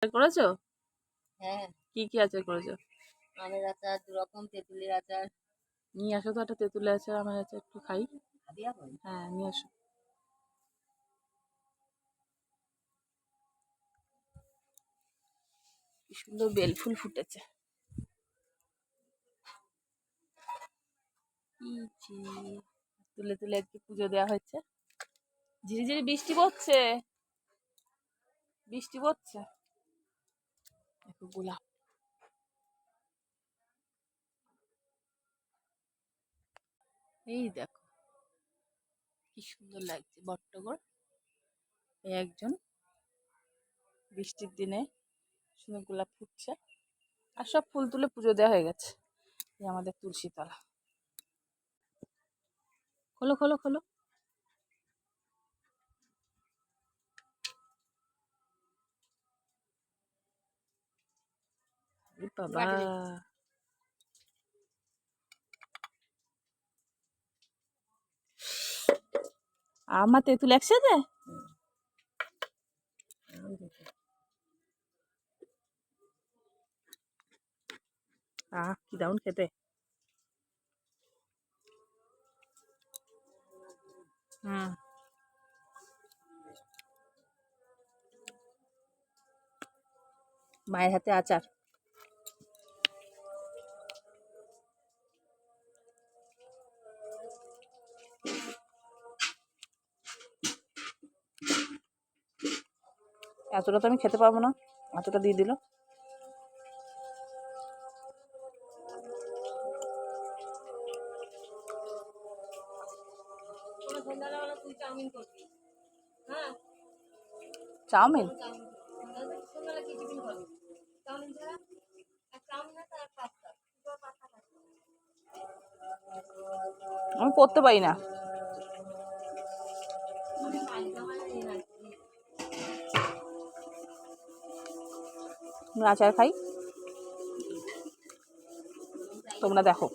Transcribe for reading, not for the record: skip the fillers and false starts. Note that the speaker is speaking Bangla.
করেছো? হ্যাঁ। কি কি আচার করেছো? আমের আচার, 2 রকম, তেঁতুলের আচার। নিয়ে আসো তো একটা তেঁতুলের আচার, আমের আচার একটু খাই। খাবি এখন? হ্যাঁ, নিয়ে আসো। কি সুন্দর বেল ফুল ফুটেছে। তুলে তুলে একটু পুজো দেওয়া হয়েছে। ঝিরিঝিরি বৃষ্টি পড়ছে, বৃষ্টি পড়ছে। দেখো গোলাপ, এই দেখো কি সুন্দর লাগছে বট্টগর। এই একজন বৃষ্টির দিনে সুন্দর গোলাপ ফুটছে, আর সব ফুল তুলে পুজো দেওয়া হয়ে গেছে। এই আমাদের তুলসী তলা। খোলো খোলো খোলো। বাবা, আমার তেঁতুল একসাথে। কি দারুণ খেতে। মায়ের হাতে আচার। এতটা তো আমি খেতে পারবো না, এতটা দিয়ে দিল। চাউমিন? আমি করতে পারি না। আচার খাই, তোমরা দেখো।